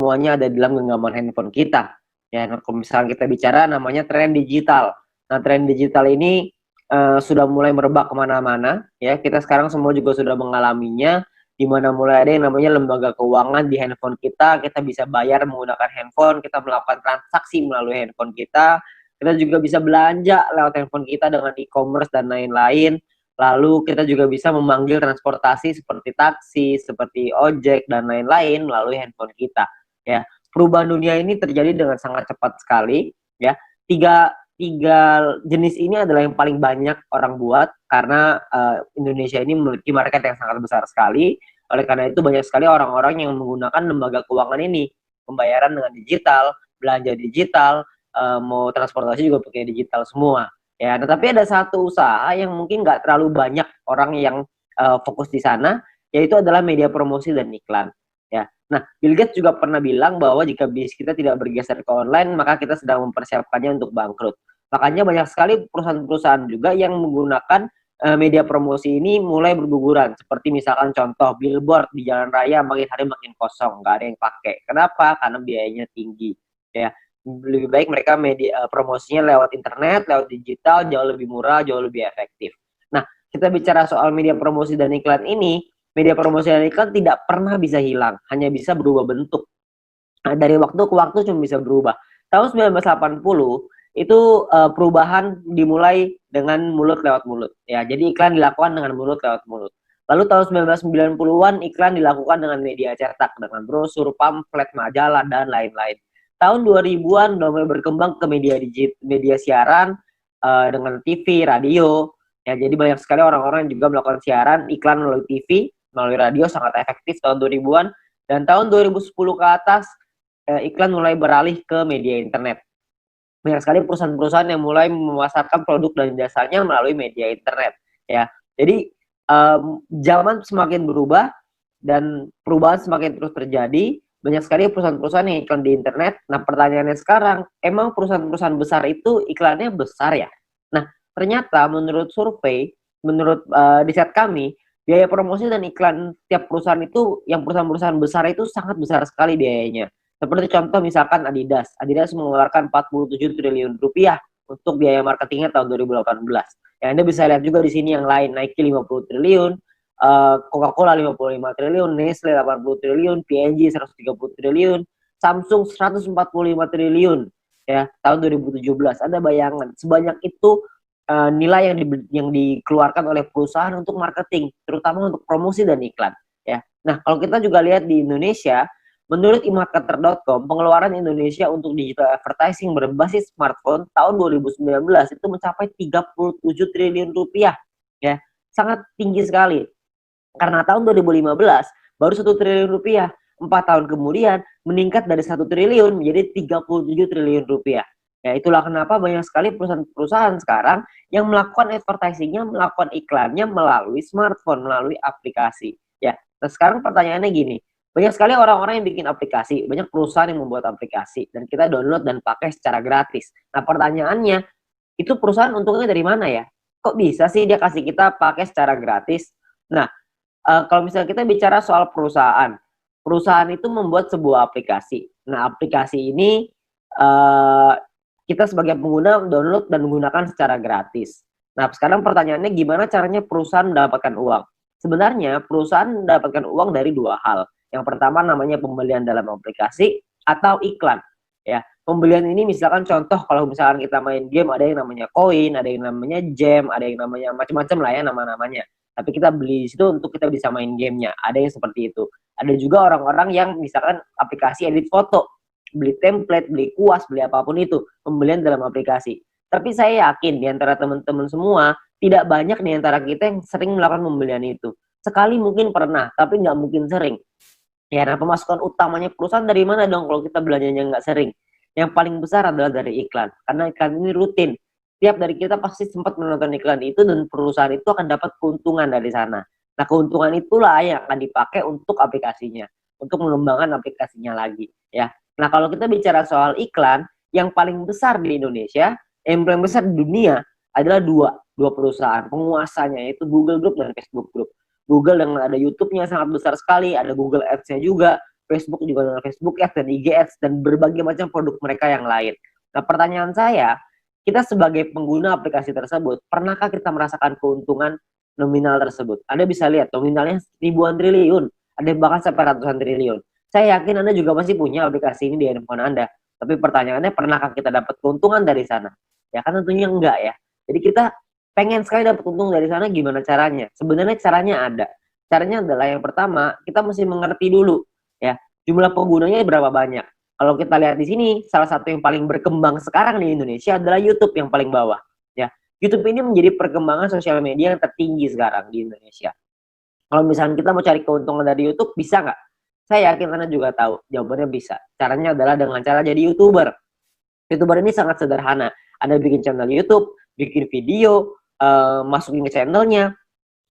semuanya ada di dalam genggaman handphone kita. Ya, nah, kalau misalnya kita bicara namanya tren digital. Nah, tren digital ini sudah mulai merebak kemana-mana. Ya, kita sekarang semua juga sudah mengalaminya. Di mana mulai ada yang namanya lembaga keuangan di handphone kita bisa bayar menggunakan handphone, kita melakukan transaksi melalui handphone kita juga bisa belanja lewat handphone kita dengan e-commerce dan lain-lain. Lalu kita juga bisa memanggil transportasi seperti taksi, seperti ojek dan lain-lain melalui handphone kita. Ya, perubahan dunia ini terjadi dengan sangat cepat sekali. Ya, tiga tiga jenis ini adalah yang paling banyak orang buat karena Indonesia ini memiliki market yang sangat besar sekali. Oleh karena itu banyak sekali orang-orang yang menggunakan lembaga keuangan ini, pembayaran dengan digital, belanja digital, mau transportasi juga pakai digital semua. Ya, tetapi ada satu usaha yang mungkin nggak terlalu banyak orang yang fokus di sana, yaitu adalah media promosi dan iklan. Ya, nah Bill Gates juga pernah bilang bahwa jika bisnis kita tidak bergeser ke online, maka kita sedang mempersiapkannya untuk bangkrut. Makanya banyak sekali perusahaan-perusahaan juga yang menggunakan media promosi ini mulai berguguran. Seperti misalkan contoh billboard di jalan raya makin hari makin kosong, nggak ada yang pakai. Kenapa? Karena biayanya tinggi. Ya, lebih baik mereka media promosinya lewat internet, lewat digital, jauh lebih murah, jauh lebih efektif. Nah, kita bicara soal media promosi dan iklan ini, media promosi dan iklan tidak pernah bisa hilang, hanya bisa berubah bentuk. Nah, dari waktu ke waktu cuma bisa berubah. Tahun 1980 itu perubahan dimulai dengan mulut lewat mulut. Ya, jadi iklan dilakukan dengan mulut lewat mulut. Lalu tahun 1990-an iklan dilakukan dengan media cetak, dengan brosur, pamflet, majalah, dan lain-lain. Tahun 2000-an udah mulai berkembang ke media siaran dengan TV, radio. Ya, jadi banyak sekali orang-orang yang juga melakukan siaran iklan melalui TV, melalui radio sangat efektif tahun 2000-an. Dan tahun 2010 ke atas iklan mulai beralih ke media internet. Banyak sekali perusahaan-perusahaan yang mulai memasarkan produk dan jasanya melalui media internet. Ya, jadi zaman semakin berubah dan perubahan semakin terus terjadi. Banyak sekali perusahaan-perusahaan yang iklan di internet. Nah, pertanyaannya sekarang, emang perusahaan-perusahaan besar itu iklannya besar ya? Nah, ternyata menurut survei, menurut riset kami, biaya promosi dan iklan tiap perusahaan itu, yang perusahaan-perusahaan besar itu sangat besar sekali biayanya. Seperti contoh misalkan Adidas. Adidas mengeluarkan 47 triliun rupiah untuk biaya marketingnya tahun 2018. Ya, Anda bisa lihat juga di sini yang lain, Nike 50 triliun, Coca-Cola 55 triliun, Nestle 80 triliun, P&G 130 triliun, Samsung 145 triliun ya tahun 2017. Ada bayangan sebanyak itu nilai yang dikeluarkan oleh perusahaan untuk marketing, terutama untuk promosi dan iklan ya. Nah, kalau kita juga lihat di Indonesia, menurut eMarketer.com, pengeluaran Indonesia untuk digital advertising berbasis smartphone tahun 2019 itu mencapai 37 triliun rupiah ya. Sangat tinggi sekali. Karena tahun 2015 baru 1 triliun rupiah. 4 tahun kemudian meningkat dari 1 triliun menjadi 37 triliun rupiah. Ya, itulah kenapa banyak sekali perusahaan-perusahaan sekarang yang melakukan advertisingnya, melakukan iklannya melalui smartphone, melalui aplikasi. Ya, nah sekarang pertanyaannya gini, banyak sekali orang-orang yang bikin aplikasi, banyak perusahaan yang membuat aplikasi, dan kita download dan pakai secara gratis. Nah pertanyaannya, itu perusahaan untungnya dari mana ya? Kok bisa sih dia kasih kita pakai secara gratis? Nah, kalau misalnya kita bicara soal perusahaan, perusahaan itu membuat sebuah aplikasi. Nah, aplikasi ini uh, kita sebagai pengguna download dan menggunakan secara gratis. Nah, sekarang pertanyaannya gimana caranya perusahaan mendapatkan uang? Sebenarnya perusahaan mendapatkan uang dari dua hal. Yang pertama namanya pembelian dalam aplikasi atau iklan. Ya, pembelian ini misalkan contoh kalau misalkan kita main game ada yang namanya koin, ada yang namanya gem, ada yang namanya macam-macam lah ya nama-namanya. Tapi kita beli di situ untuk kita bisa main gamenya. Ada yang seperti itu. Ada juga orang-orang yang misalkan aplikasi edit foto, beli template, beli kuas, beli apapun itu, pembelian dalam aplikasi. Tapi saya yakin di antara teman-teman semua, tidak banyak di antara kita yang sering melakukan pembelian itu. Sekali mungkin pernah, tapi nggak mungkin sering. Ya, nah pemasukan utamanya perusahaan dari mana dong kalau kita belanjanya nggak sering? Yang paling besar adalah dari iklan. Karena iklan ini rutin. Tiap dari kita pasti sempat menonton iklan itu dan perusahaan itu akan dapat keuntungan dari sana. Nah, keuntungan itulah yang akan dipakai untuk aplikasinya, untuk mengembangkan aplikasinya lagi, ya. Nah, kalau kita bicara soal iklan, yang paling besar di Indonesia, yang paling besar di dunia adalah dua perusahaan. Penguasanya yaitu Google Group dan Facebook Group. Google dengan ada YouTube-nya sangat besar sekali, ada Google Ads-nya juga. Facebook juga dengan Facebook Ads dan IG Ads dan berbagai macam produk mereka yang lain. Nah, pertanyaan saya, kita sebagai pengguna aplikasi tersebut, pernahkah kita merasakan keuntungan nominal tersebut? Anda bisa lihat nominalnya ribuan triliun, ada bahkan sampai ratusan triliun. Saya yakin Anda juga masih punya aplikasi ini di handphone Anda. Tapi pertanyaannya, pernahkah kita dapat keuntungan dari sana? Ya kan tentunya enggak ya. Jadi kita pengen sekali dapat untung dari sana, gimana caranya? Sebenarnya caranya ada. Caranya adalah yang pertama, kita mesti mengerti dulu ya, jumlah penggunanya berapa banyak. Kalau kita lihat di sini, salah satu yang paling berkembang sekarang di Indonesia adalah YouTube yang paling bawah ya. YouTube ini menjadi perkembangan sosial media yang tertinggi sekarang di Indonesia. Kalau misalnya kita mau cari keuntungan dari YouTube, bisa nggak? Saya yakin Anda juga tahu, jawabannya bisa. Caranya adalah dengan cara jadi YouTuber. YouTuber ini sangat sederhana. Anda bikin channel YouTube, bikin video, masukin ke channelnya,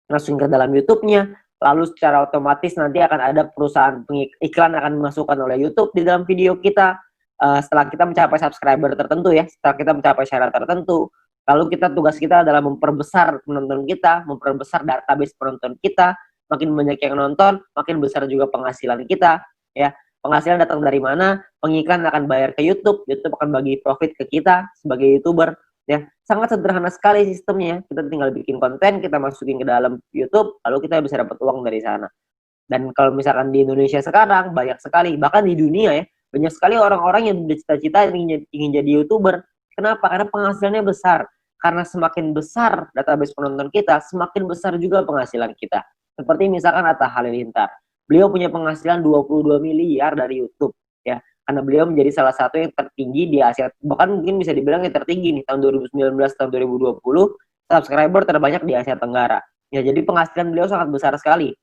masukin ke dalam YouTube-nya, lalu secara otomatis nanti akan ada perusahaan iklan akan dimasukkan oleh YouTube di dalam video kita. Setelah kita mencapai subscriber tertentu ya, setelah kita mencapai syarat tertentu, lalu tugas kita adalah memperbesar penonton kita, memperbesar database penonton kita. Makin banyak yang nonton, makin besar juga penghasilan kita ya. Penghasilan datang dari mana? Pengiklan akan bayar ke YouTube, YouTube akan bagi profit ke kita sebagai YouTuber ya. Sangat sederhana sekali sistemnya. Kita tinggal bikin konten, kita masukin ke dalam YouTube, lalu kita bisa dapat uang dari sana. Dan kalau misalkan di Indonesia sekarang banyak sekali, bahkan di dunia ya, banyak sekali orang-orang yang bercita-cita ingin jadi YouTuber. Kenapa? Karena penghasilannya besar. Karena semakin besar database penonton kita, semakin besar juga penghasilan kita. Seperti misalkan Atta Halilintar. Beliau punya penghasilan 22 miliar dari YouTube ya. Karena beliau menjadi salah satu yang tertinggi di Asia, bahkan mungkin bisa dibilang yang tertinggi nih tahun 2019 tahun 2020, subscriber terbanyak di Asia Tenggara. Ya, jadi penghasilan beliau sangat besar sekali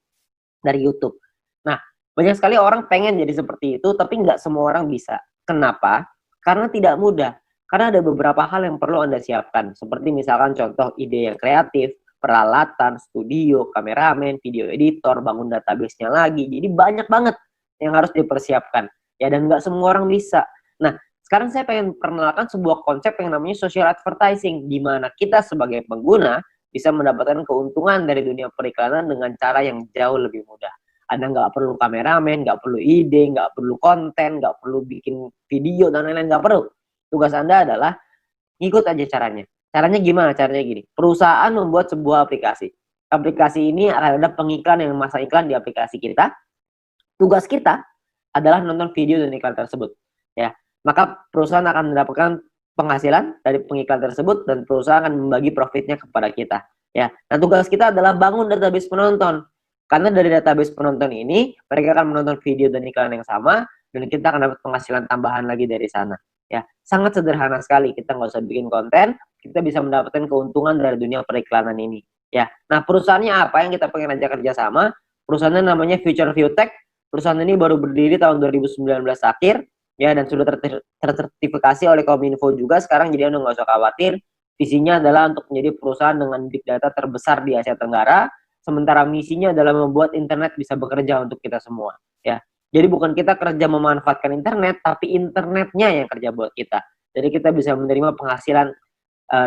dari YouTube. Nah, banyak sekali orang pengen jadi seperti itu, tapi nggak semua orang bisa. Kenapa? Karena tidak mudah. Karena ada beberapa hal yang perlu Anda siapkan. Seperti misalkan contoh ide yang kreatif, peralatan, studio, kameramen, video editor, bangun database-nya lagi. Jadi banyak banget yang harus dipersiapkan. Ya, dan nggak semua orang bisa. Nah, sekarang saya pengen perkenalkan sebuah konsep yang namanya social advertising, di mana kita sebagai pengguna bisa mendapatkan keuntungan dari dunia periklanan dengan cara yang jauh lebih mudah. Anda nggak perlu kameramen, nggak perlu ide, nggak perlu konten, nggak perlu bikin video, dan lain-lain, nggak perlu. Tugas Anda adalah ngikut aja caranya. Caranya gimana? Caranya gini. Perusahaan membuat sebuah aplikasi. Aplikasi ini akan ada pengiklan yang memasang iklan di aplikasi kita. Tugas kita adalah nonton video dan iklan tersebut. Ya, maka perusahaan akan mendapatkan penghasilan dari pengiklan tersebut dan perusahaan akan membagi profitnya kepada kita. Ya, nah tugas kita adalah bangun database penonton. Karena dari database penonton ini mereka akan menonton video dan iklan yang sama dan kita akan dapat penghasilan tambahan lagi dari sana. Ya, sangat sederhana sekali. Kita nggak usah bikin konten, kita bisa mendapatkan keuntungan dari dunia periklanan ini. Ya, nah perusahaannya apa yang kita pengen ajak kerjasama? Perusahaannya namanya Future View Tech. Perusahaan ini baru berdiri tahun 2019 akhir, ya, dan sudah tersertifikasi oleh Kominfo juga sekarang. Jadi Anda nggak usah khawatir. Visinya adalah untuk menjadi perusahaan dengan big data terbesar di Asia Tenggara. Sementara misinya adalah membuat internet bisa bekerja untuk kita semua. Ya. Jadi bukan kita kerja memanfaatkan internet, tapi internetnya yang kerja buat kita. Jadi kita bisa menerima penghasilan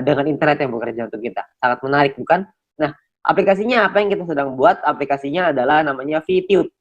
dengan internet yang bekerja untuk kita. Sangat menarik, bukan? Nah, aplikasinya apa yang kita sedang buat? Aplikasinya adalah namanya VTube.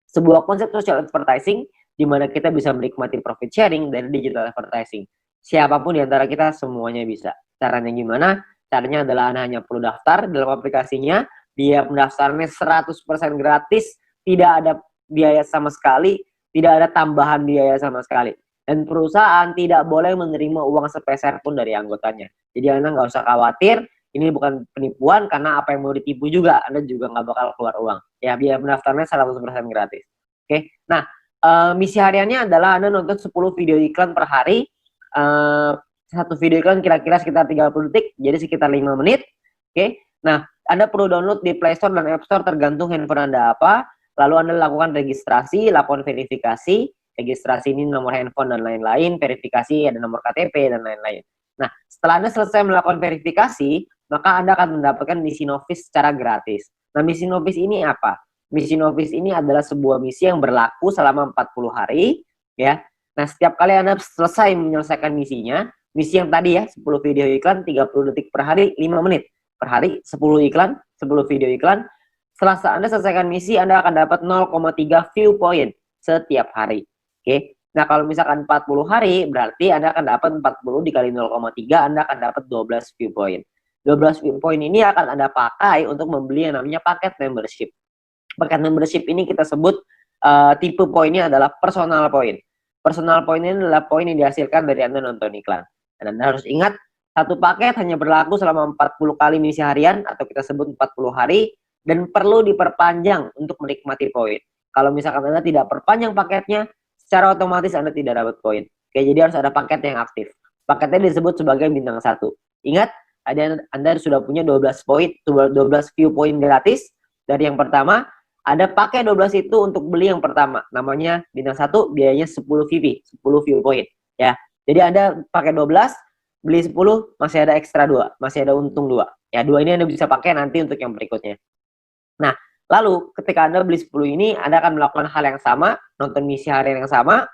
Sebuah konsep social advertising di mana kita bisa menikmati profit sharing dari digital advertising. Siapapun di antara kita semuanya bisa. Caranya gimana? Caranya adalah Anda hanya perlu daftar dalam aplikasinya. Biaya pendaftarannya 100% gratis, tidak ada biaya sama sekali, tidak ada tambahan biaya sama sekali. Dan perusahaan tidak boleh menerima uang sepeser pun dari anggotanya. Jadi Anda nggak usah khawatir, ini bukan penipuan, karena apa yang mau ditipu juga, Anda juga nggak bakal keluar uang. Ya, biaya pendaftarannya 100% gratis. Oke, nah misi hariannya adalah Anda nonton 10 video iklan per hari. Satu video iklan kira-kira sekitar 30 detik, jadi sekitar 5 menit. Oke, nah Anda perlu download di Play Store dan App Store tergantung handphone Anda apa. Lalu Anda lakukan registrasi, lakukan verifikasi. Registrasi ini nomor handphone dan lain-lain. Verifikasi ada nomor KTP dan lain-lain. Nah, setelah Anda selesai melakukan verifikasi, maka Anda akan mendapatkan misi novis secara gratis. Nah, misi novis ini apa? Misi novis ini adalah sebuah misi yang berlaku selama 40 hari. Ya. Nah, setiap kali Anda selesai menyelesaikan misinya, misi yang tadi ya, 10 video iklan, 30 detik per hari, 5 menit. Per hari 10 iklan, 10 video iklan. Setelah Anda selesaikan misi, Anda akan dapat 0,3 view point. setiap hari. Oke. Nah, kalau misalkan 40 hari, berarti Anda akan dapat 40 dikali 0,3, Anda akan dapat 12 view point. 12 view point ini akan Anda pakai untuk membeli yang namanya paket membership. Paket membership ini kita sebut tipe poinnya adalah personal point. Personal point ini adalah poin yang dihasilkan dari Anda nonton iklan. Dan Anda harus ingat, satu paket hanya berlaku selama 40 kali misi harian atau kita sebut 40 hari dan perlu diperpanjang untuk menikmati poin. Kalau misalkan Anda tidak perpanjang paketnya, secara otomatis Anda tidak dapat poin. Oke, jadi harus ada paket yang aktif. Paketnya disebut sebagai bintang 1. Ingat, Anda sudah punya 12 poin, 12 view point gratis. Dari yang pertama, ada pakai 12 itu untuk beli yang pertama. Namanya bintang 1, biayanya 10 VP, 10 view point. Ya. Jadi Anda pakai 12, beli 10, masih ada ekstra 2, masih ada untung 2. Ya, 2 ini Anda bisa pakai nanti untuk yang berikutnya. Nah, lalu ketika Anda beli 10 ini, Anda akan melakukan hal yang sama, nonton misi harian yang sama,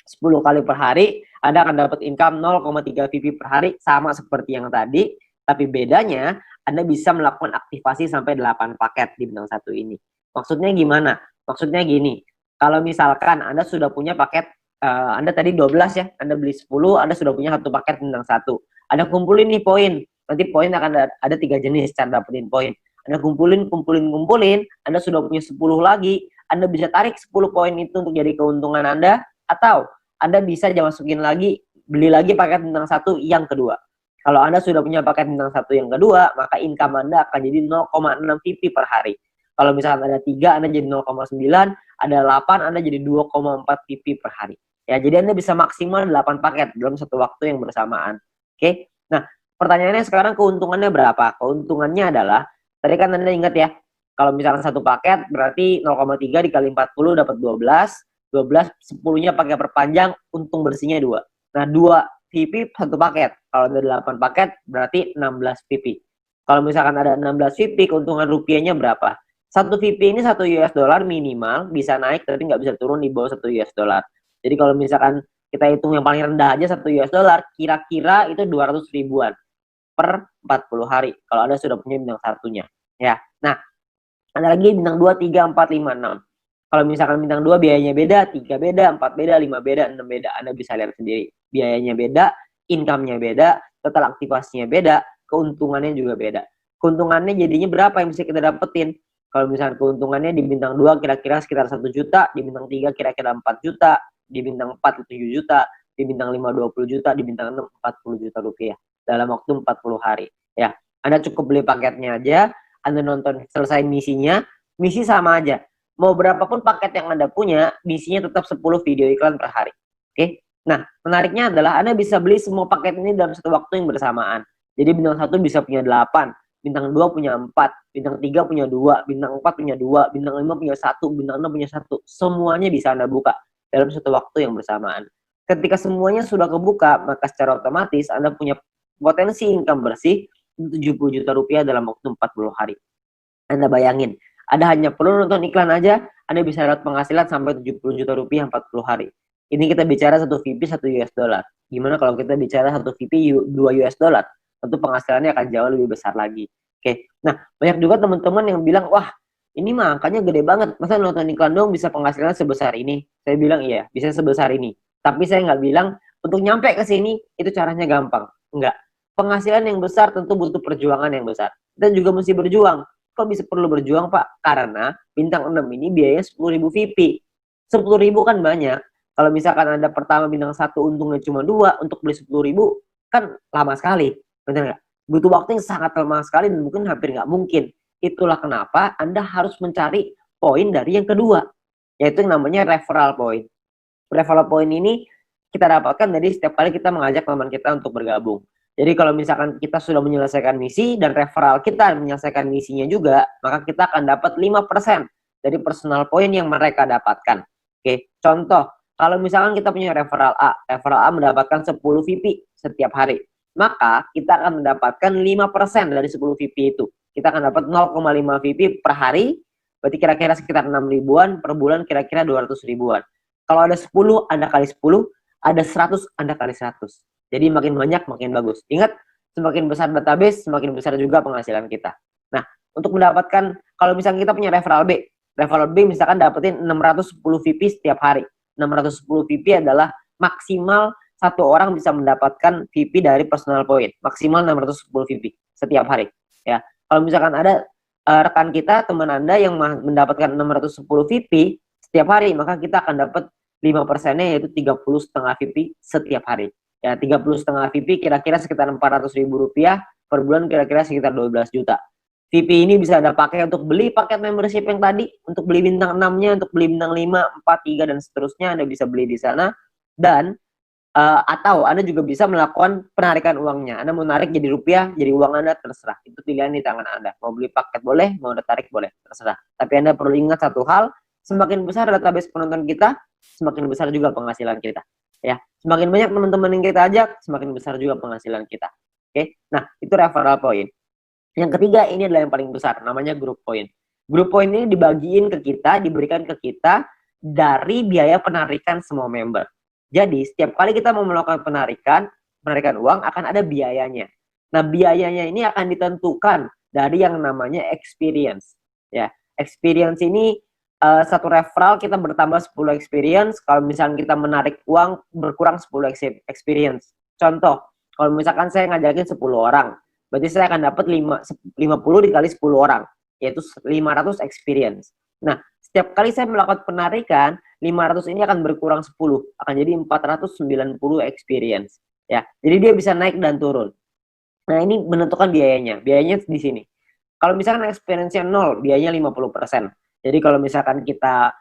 10 kali per hari, Anda akan dapat income 0,3 VP per hari, sama seperti yang tadi, tapi bedanya Anda bisa melakukan aktivasi sampai 8 paket di bintang 1 ini. Maksudnya gimana? Maksudnya gini, kalau misalkan Anda sudah punya paket, Anda tadi 12 ya, Anda beli 10, Anda sudah punya satu paket bintang 1. Anda kumpulin nih poin, nanti poin akan ada 3 jenis cara dapetin poin. Anda kumpulin, Anda sudah punya 10 lagi, Anda bisa tarik 10 poin itu untuk jadi keuntungan Anda, atau Anda bisa masukin lagi, beli lagi paket bintang 1 yang kedua. Kalau Anda sudah punya paket bintang 1 yang kedua, maka income Anda akan jadi 0,6 VP per hari. Kalau misalkan ada 3, Anda jadi 0,9, ada 8, Anda jadi 2,4 VP per hari. Ya, jadi Anda bisa maksimal 8 paket dalam satu waktu yang bersamaan. Oke. Nah, pertanyaannya sekarang keuntungannya berapa? Keuntungannya adalah, tadi kan Anda ingat ya, kalau misalkan satu paket berarti 0,3 dikali 40 dapat 12, 10-nya pakai perpanjang, untung bersihnya 2. Nah, 2 VP satu paket. Kalau ada 8 paket berarti 16 VP. Kalau misalkan ada 16 VP, keuntungan rupiahnya berapa? Satu VP ini 1 US dollar minimal, bisa naik tapi nggak bisa turun di bawah 1 US dollar. Jadi kalau misalkan kita hitung yang paling rendah aja 1 US dollar, kira-kira itu 200 ribuan per 40 hari. Kalau Anda sudah punya bintang satunya. Ya. Nah, ada lagi bintang 2, 3, 4, 5, 6. Kalau misalkan bintang 2 biayanya beda, 3 beda, 4 beda, 5 beda, 6 beda. Anda bisa lihat sendiri. Biayanya beda, income-nya beda, total aktivasinya beda, keuntungannya juga beda. Keuntungannya jadinya berapa yang bisa kita dapetin? Kalau misalkan keuntungannya di bintang 2 kira-kira sekitar 1 juta, di bintang 3 kira-kira 4 juta, di bintang 4 7 juta, di bintang 5 20 juta, di bintang 6 40 juta rupiah dalam waktu 40 hari. Ya, Anda cukup beli paketnya aja, Anda nonton selesai misinya, misi sama aja. Mau berapapun paket yang Anda punya, misinya tetap 10 video iklan per hari. Oke? Nah, menariknya adalah Anda bisa beli semua paket ini dalam satu waktu yang bersamaan. Jadi bintang 1 bisa punya 8, bintang 2 punya 4, bintang 3 punya 2, bintang 4 punya 2, bintang 5 punya 1, bintang 6 punya 1. Semuanya bisa Anda buka dalam satu waktu yang bersamaan. Ketika semuanya sudah kebuka, maka secara otomatis Anda punya potensi income bersih 70 juta rupiah dalam waktu 40 hari. Anda bayangin, Anda hanya perlu nonton iklan aja, Anda bisa dapat penghasilan sampai 70 juta rupiah 40 hari. Ini kita bicara 1 VP 1 US dollar. Gimana kalau kita bicara 1 VP 2 US dollar? Tentu penghasilannya akan jauh lebih besar lagi. Oke. Nah, banyak juga teman-teman yang bilang, wah, ini mah angkanya gede banget. Masa nonton iklan dong bisa penghasilan sebesar ini? Saya bilang, iya, bisa sebesar ini. Tapi saya nggak bilang, untuk nyampe ke sini, itu caranya gampang. Enggak. Penghasilan yang besar tentu butuh perjuangan yang besar. Dan juga mesti berjuang. Kok bisa perlu berjuang, Pak? Karena bintang 6 ini biayanya 10.000 VP. 10.000 kan banyak. Kalau misalkan Anda pertama bintang 1 untungnya cuma 2, untuk beli 10.000, kan lama sekali. Benar nggak? Butuh waktu yang sangat lama sekali dan mungkin hampir nggak mungkin. Itulah kenapa Anda harus mencari poin dari yang kedua, yaitu yang namanya referral point. Referral point ini kita dapatkan dari setiap kali kita mengajak teman kita untuk bergabung. Jadi kalau misalkan kita sudah menyelesaikan misi dan referral kita menyelesaikan misinya juga, maka kita akan dapat 5% dari personal point yang mereka dapatkan. Oke, contoh, kalau misalkan kita punya referral A mendapatkan 10 VP setiap hari, maka kita akan mendapatkan 5% dari 10 VP itu. Kita akan dapat 0,5 VP per hari, berarti kira-kira sekitar 6 ribuan, per bulan kira-kira 200 ribuan. Kalau ada 10, Anda kali 10, ada 100, Anda kali 100. Jadi makin banyak, makin bagus. Ingat, semakin besar database, semakin besar juga penghasilan kita. Nah, untuk mendapatkan, kalau misalnya kita punya referral B, Level B misalkan dapetin 610 VP setiap hari. 610 VP adalah maksimal satu orang bisa mendapatkan VP dari personal point. Maksimal 610 VP setiap hari. Ya, kalau misalkan ada rekan kita, teman Anda yang mendapatkan 610 VP setiap hari, maka kita akan dapat 5%-nya yaitu 30,5 VP setiap hari. Ya, 30,5 VP kira-kira sekitar Rp400.000 per bulan, kira-kira sekitar 12 juta. VP ini bisa Anda pakai untuk beli paket membership yang tadi, untuk beli bintang 6-nya, untuk beli bintang 5, 4, 3, dan seterusnya, Anda bisa beli di sana. Dan atau Anda juga bisa melakukan penarikan uangnya. Anda mau narik jadi rupiah, jadi uang Anda, terserah. Itu pilihan di tangan Anda. Mau beli paket boleh, mau Anda tarik boleh, terserah. Tapi Anda perlu ingat satu hal, semakin besar database penonton kita, semakin besar juga penghasilan kita. Ya, semakin banyak teman-teman yang kita ajak, semakin besar juga penghasilan kita. Oke, nah itu referral point. Yang ketiga, ini adalah yang paling besar, namanya group point. Group point ini dibagiin ke kita, diberikan ke kita dari biaya penarikan semua member. Jadi setiap kali kita mau melakukan penarikan uang akan ada biayanya. Nah, biayanya ini akan ditentukan dari yang namanya experience. Ya, experience ini satu referral kita bertambah 10 experience. Kalau misalnya kita menarik uang berkurang 10 experience. Contoh, kalau misalkan saya ngajakin 10 orang, berarti saya akan dapat 50 dikali 10 orang, yaitu 500 experience. Nah, setiap kali saya melakukan penarikan, 500 ini akan berkurang 10, akan jadi 490 experience. Ya, jadi dia bisa naik dan turun. Nah, ini menentukan biayanya. Biayanya di sini. Kalau misalkan experience-nya 0, biayanya 50%. Jadi kalau misalkan kita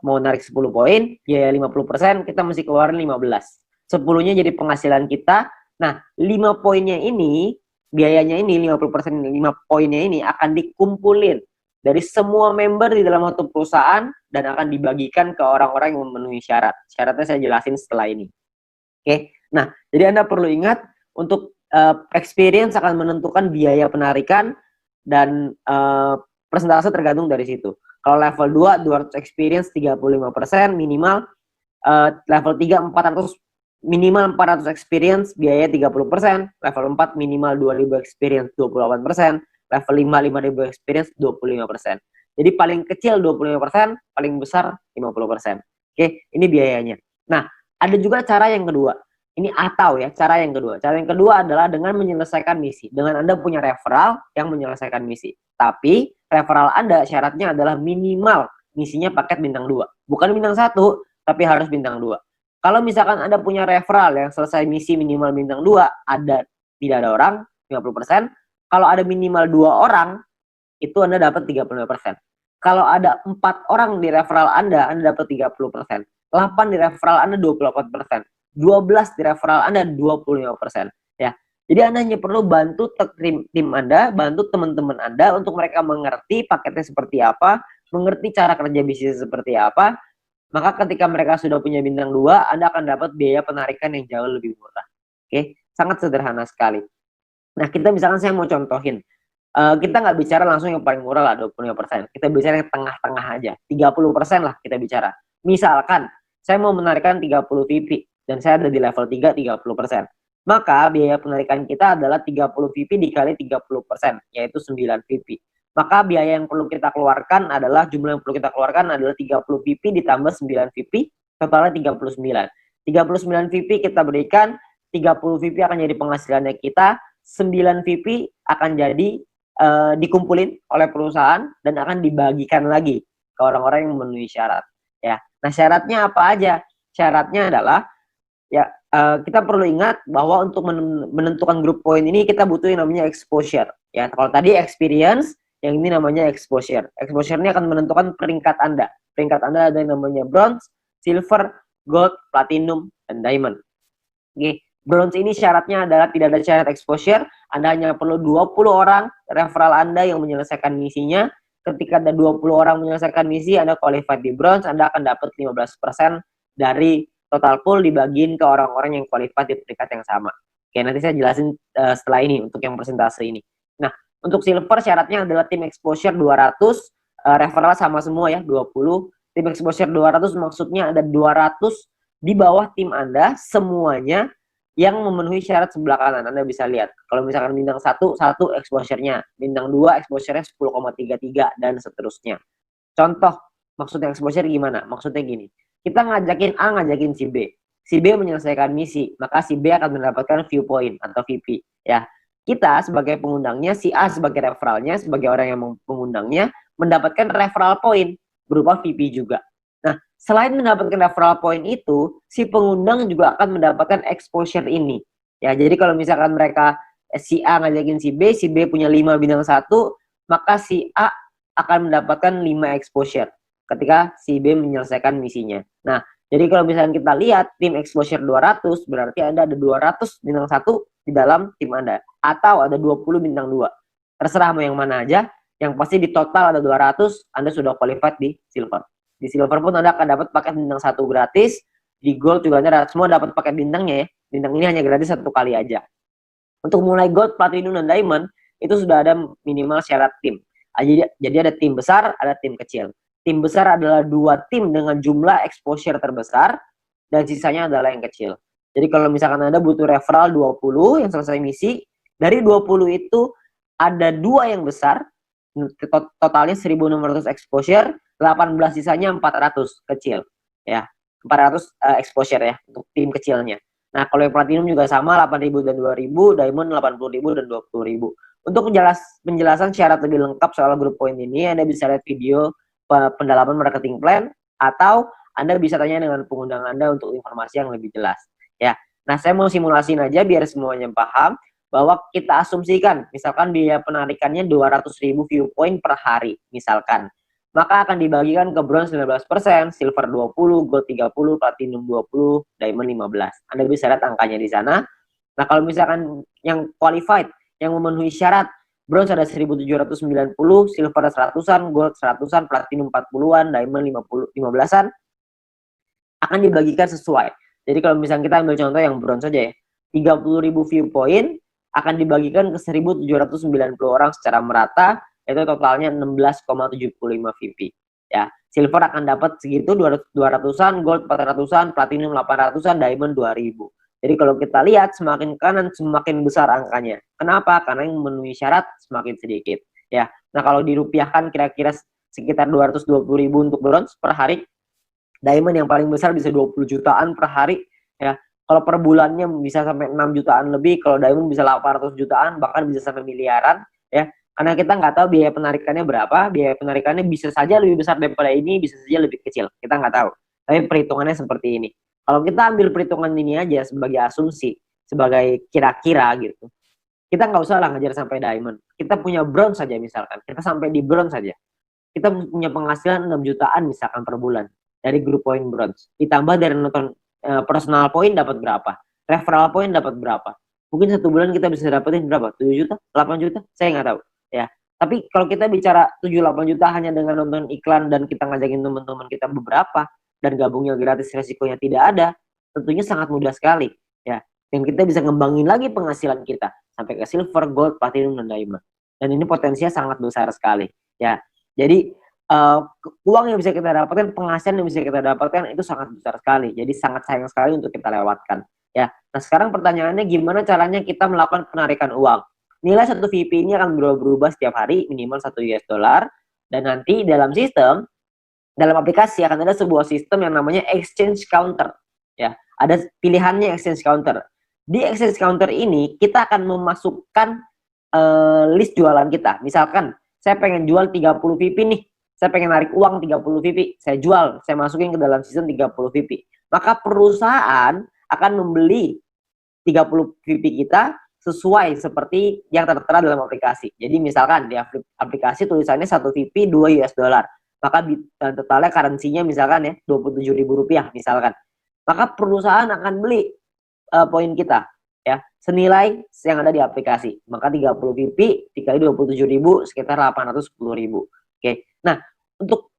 mau narik 10 poin, biaya 50%, kita mesti keluarin 15. 10-nya jadi penghasilan kita. Nah, 5 poinnya ini, biayanya ini 50%, 5 poinnya ini akan dikumpulin dari semua member di dalam satu perusahaan dan akan dibagikan ke orang-orang yang memenuhi syarat. Syaratnya saya jelasin setelah ini. Oke. Nah, jadi Anda perlu ingat untuk experience akan menentukan biaya penarikan dan persentase tergantung dari situ. Kalau level 2, 200 experience 35% minimal, level 3 400 minimal 400 experience biaya 30%, level 4 minimal 2000 experience 28%, level 5 5000 experience 25%. Jadi paling kecil 25%, paling besar 50%. Oke, ini biayanya. Nah, ada juga cara yang kedua. Ini atau ya, cara yang kedua. Cara yang kedua adalah dengan menyelesaikan misi. Dengan Anda punya referral yang menyelesaikan misi. Tapi referral Anda syaratnya adalah minimal misinya paket bintang 2. Bukan bintang 1, tapi harus bintang 2. Kalau misalkan Anda punya referral yang selesai misi minimal bintang 2, tidak ada orang, 50%. Kalau ada minimal 2 orang, itu Anda dapat 35%. Kalau ada 4 orang di referral Anda dapat 30%. 8 di referral Anda 28%. 12 di referral Anda 25%. Ya. Jadi Anda hanya perlu bantu tim Anda, bantu teman-teman Anda untuk mereka mengerti paketnya seperti apa, mengerti cara kerja bisnis seperti apa. Maka ketika mereka sudah punya bintang 2, Anda akan dapat biaya penarikan yang jauh lebih murah. Oke, sangat sederhana sekali. Nah, kita misalkan saya mau contohin. Kita nggak bicara langsung yang paling murah lah, 25%. Kita bicara yang tengah-tengah aja. 30% lah kita bicara. Misalkan, saya mau menarikan 30 VP, dan saya ada di level 3, 30%. Maka biaya penarikan kita adalah 30 VP dikali 30%, yaitu 9 VP. Maka biaya yang perlu kita keluarkan adalah, jumlah yang perlu kita keluarkan adalah 30 VP ditambah 9 VP, totalnya 39. 39 VP kita berikan, 30 VP akan jadi penghasilannya kita, 9 VP akan jadi dikumpulin oleh perusahaan dan akan dibagikan lagi ke orang-orang yang memenuhi syarat. Ya, nah syaratnya apa aja? Syaratnya adalah ya kita perlu ingat bahwa untuk menentukan group point ini kita butuh yang namanya exposure. Ya, kalau tadi experience, yang ini namanya exposure. Exposure ini akan menentukan peringkat Anda. Peringkat Anda ada yang namanya bronze, silver, gold, platinum, dan diamond. Oke, bronze ini syaratnya adalah tidak ada syarat exposure. Anda hanya perlu 20 orang referral Anda yang menyelesaikan misinya. Ketika ada 20 orang menyelesaikan misi, Anda qualified di bronze, Anda akan dapat 15% dari total pool dibagiin ke orang-orang yang qualified di peringkat yang sama. Oke, nanti saya jelasin setelah ini untuk yang persentase ini. Nah, untuk silver syaratnya adalah tim exposure 200, referral sama semua ya, 20. Tim exposure 200 maksudnya ada 200 di bawah tim Anda semuanya yang memenuhi syarat sebelah kanan. Anda bisa lihat. Kalau misalkan bintang 1 exposure-nya, bintang 2 exposure-nya 10,33 dan seterusnya. Contoh, maksudnya exposure gimana? Maksudnya gini, kita ngajakin A, ngajakin si B. Si B menyelesaikan misi, maka si B akan mendapatkan viewpoint atau VP. Ya, kita sebagai pengundangnya, si A sebagai referralnya, sebagai orang yang mengundangnya, mendapatkan referral point berupa VP juga. Nah, selain mendapatkan referral point itu, si pengundang juga akan mendapatkan exposure ini. Ya, jadi kalau misalkan mereka si A ngajakin si B punya 5 bintang 1, maka si A akan mendapatkan 5 exposure ketika si B menyelesaikan misinya. Nah, jadi kalau misalnya kita lihat tim exposure 200, berarti Anda ada 200 bintang 1 di dalam tim Anda. Atau ada 20 bintang 2. Terserah mau yang mana aja. Yang pasti di total ada 200, Anda sudah qualified di silver. Di silver pun Anda akan dapat paket bintang 1 gratis. Di gold juga Anda semua dapat paket bintangnya ya. Bintang ini hanya gratis 1 kali aja. Untuk mulai gold, platinum, dan diamond, itu sudah ada minimal syarat tim. Jadi ada tim besar, ada tim kecil. Tim besar adalah 2 tim dengan jumlah exposure terbesar, dan sisanya adalah yang kecil. Jadi kalau misalkan Anda butuh referral 20 yang selesai misi, dari 20 itu ada 2 yang besar, totalnya 1.600 exposure, 18 sisanya 400 kecil. Ya, 400 exposure ya, untuk tim kecilnya. Nah, kalau yang platinum juga sama, 8.000 dan 2.000, diamond 80.000 dan 20.000. Untuk penjelasan syarat lebih lengkap soal grup poin ini, Anda bisa lihat video pendalaman marketing plan, atau Anda bisa tanya dengan pengundang Anda untuk informasi yang lebih jelas. Ya, nah saya mau simulasiin aja biar semuanya paham, bahwa kita asumsikan, misalkan biaya penarikannya 200.000 view point per hari, misalkan. Maka akan dibagikan ke bronze 19%, silver 20, gold 30, platinum 20, diamond 15. Anda bisa lihat angkanya di sana. Nah, kalau misalkan yang qualified, yang memenuhi syarat, bronze ada 1.790, silver 100-an, gold 100-an, platinum 40-an, diamond 15-an, akan dibagikan sesuai. Jadi kalau misalnya kita ambil contoh yang bronze saja ya, 30.000 view point akan dibagikan ke 1.790 orang secara merata, itu totalnya 16,75 VP. Ya, silver akan dapat segitu 200-an, gold 400-an, platinum 800-an, diamond 2.000. Jadi kalau kita lihat semakin kanan semakin besar angkanya. Kenapa? Karena yang memenuhi syarat semakin sedikit. Ya, nah kalau dirupiahkan kira-kira sekitar 220.000 untuk bronze per hari. Diamond yang paling besar bisa 20 jutaan per hari. Ya, kalau per bulannya bisa sampai 6 jutaan lebih. Kalau diamond bisa 800 jutaan, bahkan bisa sampai miliaran. Ya, karena kita nggak tahu biaya penarikannya berapa. Biaya penarikannya bisa saja lebih besar daripada ini, bisa saja lebih kecil. Kita nggak tahu. Tapi perhitungannya seperti ini. Kalau kita ambil perhitungan ini aja sebagai asumsi, sebagai kira-kira gitu, kita nggak usah lah ngejar sampai diamond. Kita punya bronze saja misalkan. Kita sampai di bronze saja. Kita punya penghasilan 6 jutaan misalkan per bulan dari grup poin bronze. Ditambah dari nonton personal point dapat berapa? Referral point dapat berapa? Mungkin 1 bulan kita bisa dapetin berapa? 7 juta? 8 juta? Saya nggak tahu. Ya. Tapi kalau kita bicara 7-8 juta hanya dengan nonton iklan dan kita ngajakin teman-teman kita beberapa, dan gabungnya gratis, resikonya tidak ada, tentunya sangat mudah sekali. Ya. Dan kita bisa ngembangin lagi penghasilan kita sampai ke silver, gold, platinum, dan diamond. Dan ini potensinya sangat besar sekali. Ya. Jadi uang yang bisa kita dapatkan, penghasilan yang bisa kita dapatkan itu sangat besar sekali. Jadi sangat sayang sekali untuk kita lewatkan. Ya. Nah sekarang pertanyaannya gimana caranya kita melakukan penarikan uang? Nilai 1 VP ini akan berubah setiap hari minimal 1 US dollar, dan nanti dalam sistem, dalam aplikasi akan ada sebuah sistem yang namanya exchange counter. Ya, ada pilihannya exchange counter. Di exchange counter ini kita akan memasukkan list jualan kita. Misalkan saya pengen jual 30 VP nih. Saya pengen narik uang 30 VP. Saya jual, saya masukin ke dalam sistem 30 VP. Maka perusahaan akan membeli 30 VP kita sesuai seperti yang tertera dalam aplikasi. Jadi misalkan di aplikasi tulisannya 1 VP 2 US dollar. Maka totalnya currency-nya misalkan ya Rp27.000 misalkan. Maka perusahaan akan beli poin kita ya senilai yang ada di aplikasi. Maka 30 VP dikali 27.000 sekitar 810.000. Oke. Nah, untuk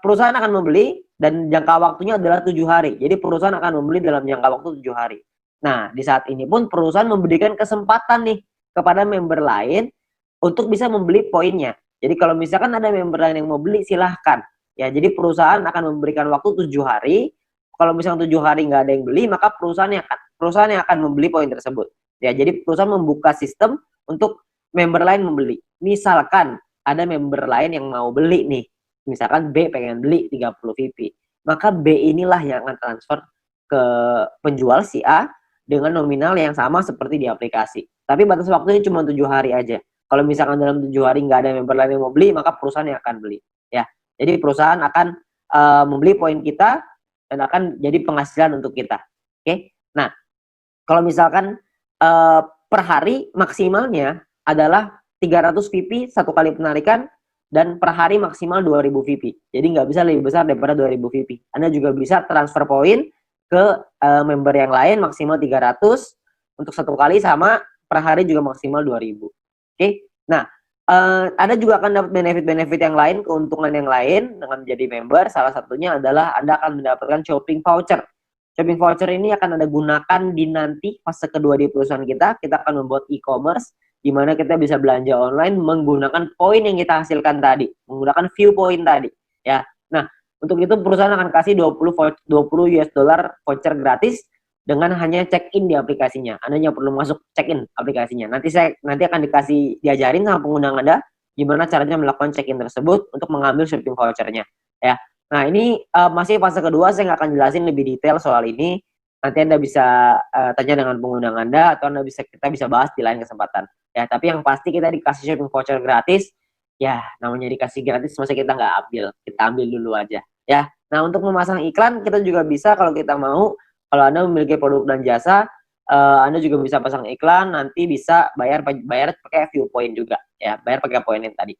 perusahaan akan membeli dan jangka waktunya adalah 7 hari. Jadi perusahaan akan membeli dalam jangka waktu 7 hari. Nah, di saat ini pun perusahaan memberikan kesempatan nih kepada member lain untuk bisa membeli poinnya. Jadi kalau misalkan ada member lain yang mau beli, silahkan. Ya, jadi perusahaan akan memberikan waktu 7 hari. Kalau misalkan 7 hari nggak ada yang beli, maka perusahaan yang akan membeli poin tersebut. Ya, jadi perusahaan membuka sistem untuk member lain membeli. Misalkan ada member lain yang mau beli nih. misalkan B pengen beli 30 VP, maka B inilah yang akan transfer ke penjual si A dengan nominal yang sama seperti di aplikasi. Tapi batas waktunya cuma 7 hari aja. Kalau misalkan dalam 7 hari nggak ada member lain yang mau beli, maka perusahaan yang akan beli. Ya, jadi perusahaan akan membeli poin kita dan akan jadi penghasilan untuk kita. Oke, nah kalau misalkan per hari maksimalnya adalah 300 VP satu kali penarikan dan per hari maksimal 2000 VP. Jadi nggak bisa lebih besar daripada 2000 VP. Anda juga bisa transfer poin ke member yang lain maksimal 300 untuk satu kali, sama per hari juga maksimal 2000. Oke. Nah, Anda juga akan dapat benefit-benefit yang lain, keuntungan yang lain dengan menjadi member. Salah satunya adalah Anda akan mendapatkan shopping voucher. Shopping voucher ini akan Anda gunakan di nanti fase kedua di perusahaan kita. Kita akan membuat e-commerce di mana kita bisa belanja online menggunakan poin yang kita hasilkan tadi, menggunakan view point tadi, ya. Nah, untuk itu perusahaan akan kasih 20 US dollar voucher gratis dengan hanya check-in di aplikasinya. Anda hanya perlu masuk check-in aplikasinya. Nanti akan diajarin sama pengguna Anda gimana caranya melakukan check-in tersebut untuk mengambil shopping vouchernya, ya. Nah, ini masih fase kedua, saya nggak akan jelasin lebih detail soal ini. Nanti Anda bisa tanya dengan pengguna Anda, atau kita bisa bahas di lain kesempatan. Ya, tapi yang pasti kita dikasih shopping voucher gratis. Ya, namanya dikasih gratis, masa kita nggak ambil? Kita ambil dulu aja. Ya, nah untuk memasang iklan kita juga bisa kalau kita mau. Kalau Anda memiliki produk dan jasa, Anda juga bisa pasang iklan. Nanti bisa bayar pakai view point juga. Ya, bayar pakai poin yang tadi.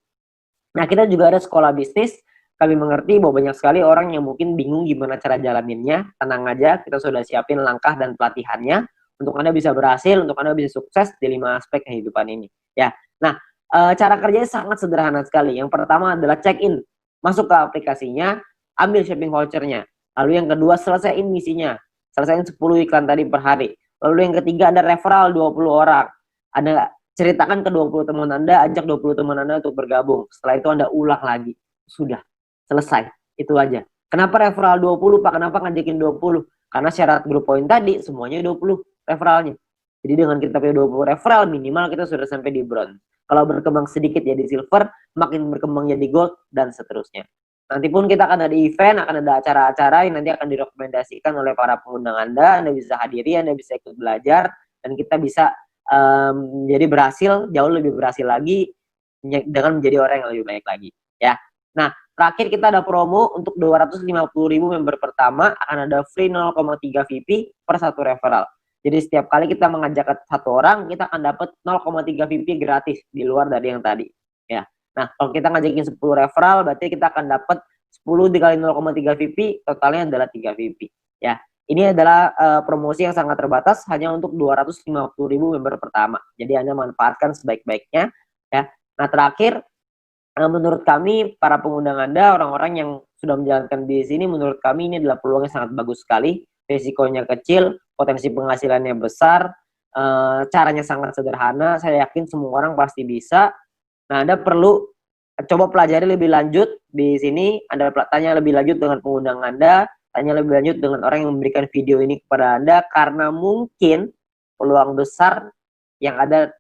Nah, kita juga ada sekolah bisnis. Kami mengerti bahwa banyak sekali orang yang mungkin bingung gimana cara jalaninnya. Tenang aja, kita sudah siapin langkah dan pelatihannya untuk Anda bisa berhasil, untuk Anda bisa sukses di 5 aspek kehidupan ini. Ya, nah cara kerjanya sangat sederhana sekali. Yang pertama adalah check-in, masuk ke aplikasinya, ambil shopping vouchernya. Lalu yang kedua, selesaiin misinya, selesaiin 10 iklan tadi per hari. Lalu yang ketiga ada referral 20 orang. Anda ceritakan ke 20 teman Anda, ajak 20 teman Anda untuk bergabung. Setelah itu Anda ulang lagi. Sudah, selesai. Itu aja. Kenapa referral 20, Pak? Kenapa ngajakin 20? Karena syarat grup poin tadi semuanya 20 referralnya. Jadi dengan kita punya 20 referral, minimal kita sudah sampai di bronze. Kalau berkembang sedikit jadi silver, makin berkembang jadi gold, dan seterusnya. Nanti pun kita akan ada event, akan ada acara-acara yang nanti akan direkomendasikan oleh para pengundang Anda. Anda bisa hadiri, Anda bisa ikut belajar, dan kita bisa jadi berhasil, jauh lebih berhasil lagi dengan menjadi orang yang lebih baik lagi. Ya. Nah, terakhir kita ada promo untuk 250.000 member pertama, akan ada free 0,3 VP per satu referral. Jadi setiap kali kita mengajak satu orang, kita akan dapat 0,3 VP gratis di luar dari yang tadi. Ya. Nah, kalau kita ngajakin 10 referral, berarti kita akan dapat 10 dikali 0,3 VP, totalnya adalah 3 VP. Ya. Ini adalah promosi yang sangat terbatas, hanya untuk 250.000 member pertama. Jadi Anda manfaatkan sebaik-baiknya. Ya. Nah, terakhir, menurut kami, para pengundang Anda, orang-orang yang sudah menjalankan bisnis ini, menurut kami ini adalah peluang yang sangat bagus sekali. Risikonya kecil, potensi penghasilannya besar, caranya sangat sederhana. Saya yakin semua orang pasti bisa. Nah, Anda perlu coba pelajari lebih lanjut di sini. Anda tanya lebih lanjut dengan pengundang Anda, tanya lebih lanjut dengan orang yang memberikan video ini kepada Anda, karena mungkin peluang besar yang ada